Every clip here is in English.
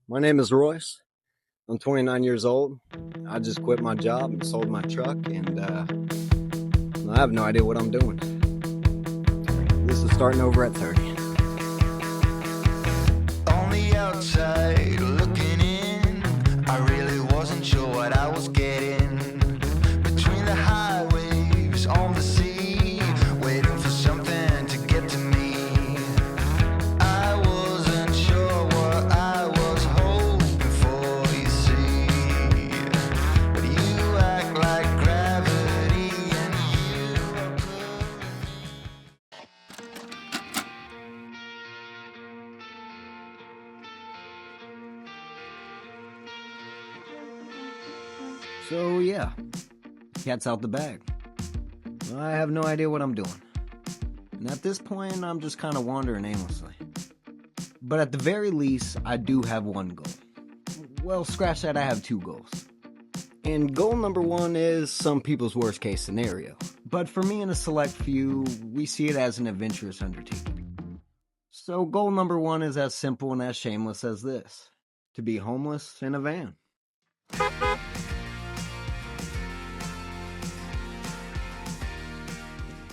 My name is Royce. I'm 29 years old. I just quit my job and sold my truck, and I have no idea what I'm doing. This is starting over at 30. On the outside, looking in, I really wasn't sure what I was getting. Between the highways, on the sea, waiting for something to get to me. I wasn't sure what I was hoping for, you see. But you act like gravity and you are So yeah, cat's out the bag. I have no idea what I'm doing. And at this point, I'm just kind of wandering aimlessly. But at the very least, I do have one goal. Well, scratch that, I have two goals. And goal number one is some people's worst case scenario. But for me and a select few, we see it as an adventurous undertaking. So goal number one is as simple and as shameless as this: to be homeless in a van.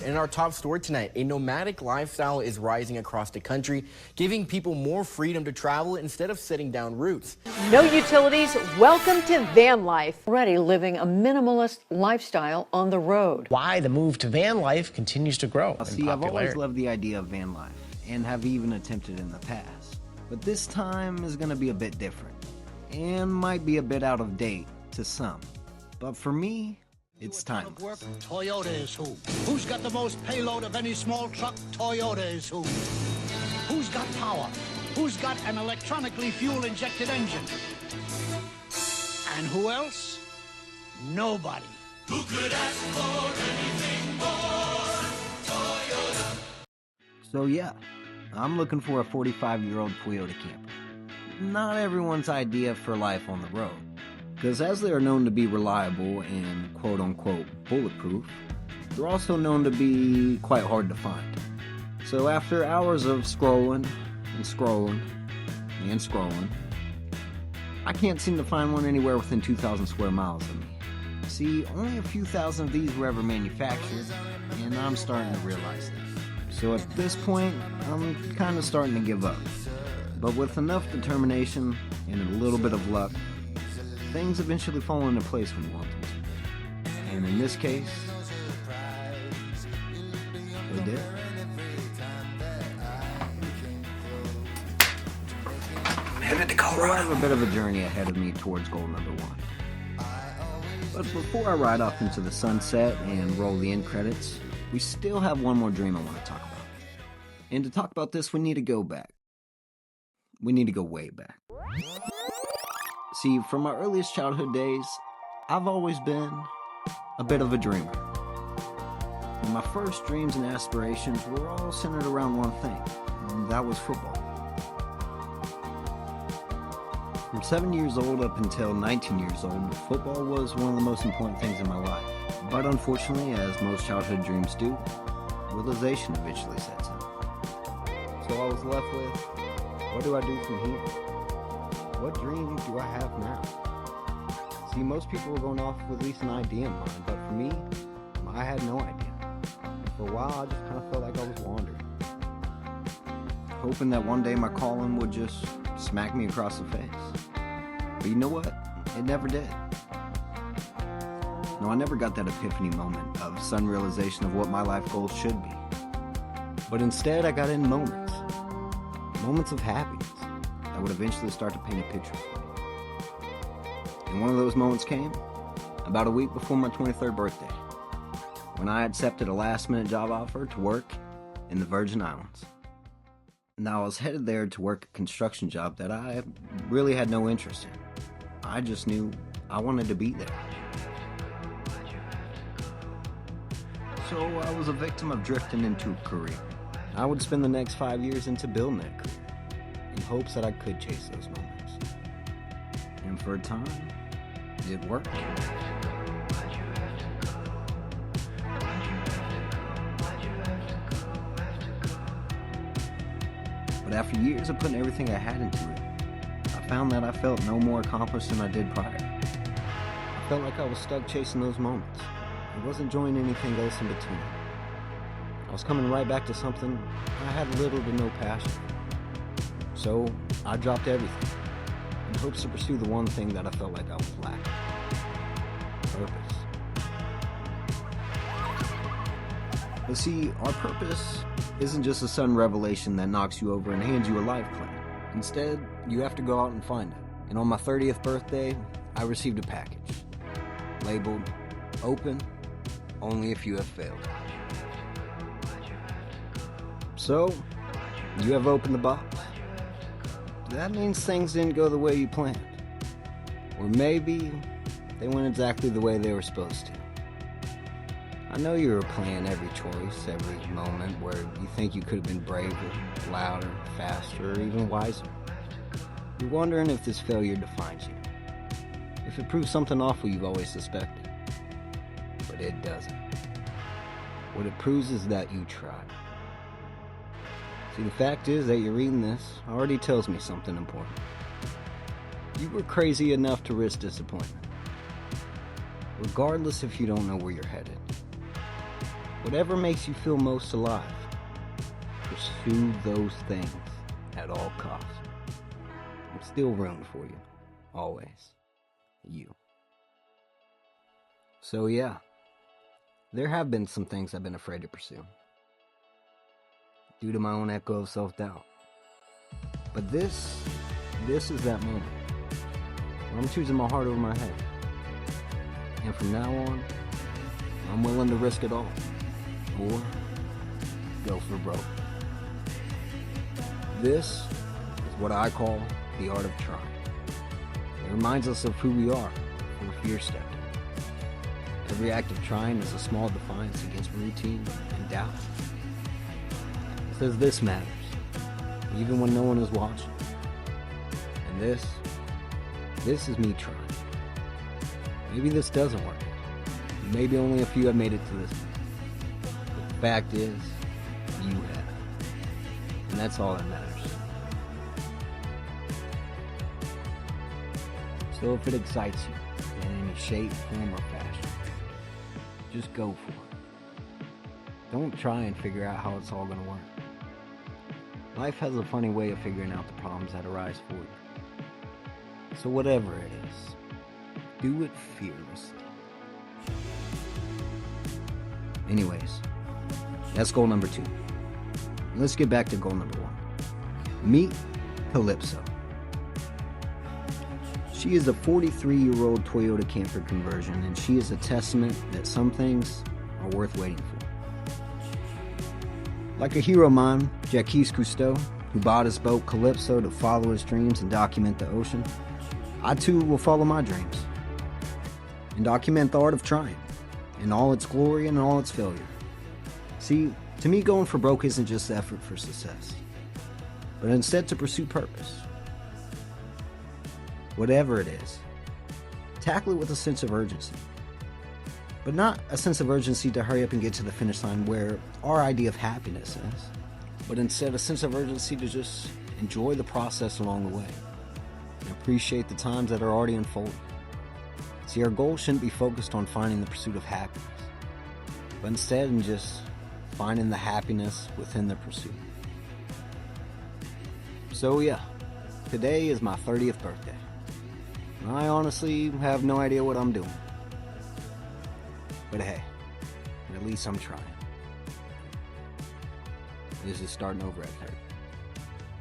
In our top story tonight, a nomadic lifestyle is rising across the country, giving people more freedom to travel instead of setting down roots. No utilities, welcome to van life. Already living a minimalist lifestyle on the road. Why the move to van life continues to grow in See, I've always popularity. loved the idea of van life, and have even attempted in the past. But this time is going to be a bit different, and might be a bit out of date to some. But for me, it's timeless. Toyota is who? Who's got the most payload of any small truck? Toyota is who? Who's got power? Who's got an electronically fuel-injected engine? And who else? Nobody. Who could ask for anything more? Toyota. So yeah, I'm looking for a 45-year-old Toyota camper. Not everyone's idea for life on the road, because as they are known to be reliable and quote-unquote bulletproof, they're also known to be quite hard to find. So after hours of scrolling and scrolling and scrolling, I can't seem to find one anywhere within 2,000 square miles of me. See, only a few thousand of these were ever manufactured, and I'm starting to realize this. So at this point, I'm kind of starting to give up. But with enough determination and a little bit of luck, things eventually fall into place when you want them to. And in this case, they did. Headed to So I Colorado. have a bit of a journey ahead of me towards goal number one. But before I ride off into the sunset and roll the end credits, we still have one more dream I want to talk about. And to talk about this, we need to go back. We need to go way back. See, from my earliest childhood days, I've always been a bit of a dreamer. And my first dreams and aspirations were all centered around one thing, and that was football. From 7 years old up until 19 years old, football was one of the most important things in my life. But unfortunately, as most childhood dreams do, realization eventually sets in. So I was left with, what do I do from here? What dream do I have now? See, most people were going off with at least an idea in mind, but for me, I had no idea. For a while, I just kind of felt like I was wandering, hoping that one day my calling would just smack me across the face. But you know what? It never did. No, I never got that epiphany moment of sudden realization of what my life goals should be. But instead, I got in moments of happiness that would eventually start to paint a picture for me. And one of those moments came about a week before my 23rd birthday, when I accepted a last-minute job offer to work in the Virgin Islands. Now, I was headed there to work a construction job that I really had no interest in. I just knew I wanted to be there. So I was a victim of drifting into a career. I would spend the next 5 years into building that career, in hopes that I could chase those moments. And for a time, it worked. But after years of putting everything I had into it, I found that I felt no more accomplished than I did prior. I felt like I was stuck chasing those moments. I wasn't enjoying anything else in between. I was coming right back to something I had little to no passion for. So I dropped everything in hopes to pursue the one thing that I felt like I was lacking. Purpose. But see, our purpose isn't just a sudden revelation that knocks you over and hands you a life plan. Instead, you have to go out and find it. And on my 30th birthday, I received a package labeled, "Open only if you have failed." So, you have opened the box. That means things didn't go the way you planned. Or maybe they went exactly the way they were supposed to. I know you were playing every choice, every moment where you think you could have been braver, louder, faster, or even wiser. You're wondering if this failure defines you. If it proves something awful you've always suspected. But it doesn't. What it proves is that you tried. See, the fact is that you're reading this already tells me something important. You were crazy enough to risk disappointment. Regardless if you don't know where you're headed. Whatever makes you feel most alive, pursue those things at all costs. I'm still rooting for you. Always. You. So yeah, there have been some things I've been afraid to pursue. Due to my own echo of self-doubt. But this is that moment. Where I'm choosing my heart over my head. And from now on, I'm willing to risk it all. Or go for broke. This is what I call the art of trying. It reminds us of who we are before fear stepped in. Every act of trying is a small defiance against routine and doubt. It says this matters, even when no one is watching. And this is me trying. Maybe this doesn't work. Maybe only a few have made it to this point. But the fact is, you have. And that's all that matters. So if it excites you in any shape, form, or fashion, just go for it. Don't try and figure out how it's all going to work. Life has a funny way of figuring out the problems that arise for you. So whatever it is, do it fearlessly. Anyways, that's goal number 2. Let's get back to goal number 1. Meet Calypso. She is a 43-year-old Toyota camper conversion, and she is a testament that some things are worth waiting for. Like a hero of mine, Jacques Cousteau, who bought his boat Calypso to follow his dreams and document the ocean, I too will follow my dreams and document the art of trying, in all its glory and all its failure. See, to me, going for broke isn't just the effort for success, but instead to pursue purpose. Whatever it is, tackle it with a sense of urgency. But not a sense of urgency to hurry up and get to the finish line where our idea of happiness is, but instead a sense of urgency to just enjoy the process along the way and appreciate the times that are already unfolding. See, our goal shouldn't be focused on finding the pursuit of happiness, but instead in just finding the happiness within the pursuit. So yeah, today is my 30th birthday. I honestly have no idea what I'm doing. But hey, at least I'm trying. This is starting over at 30.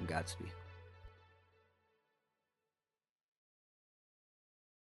Godspeed.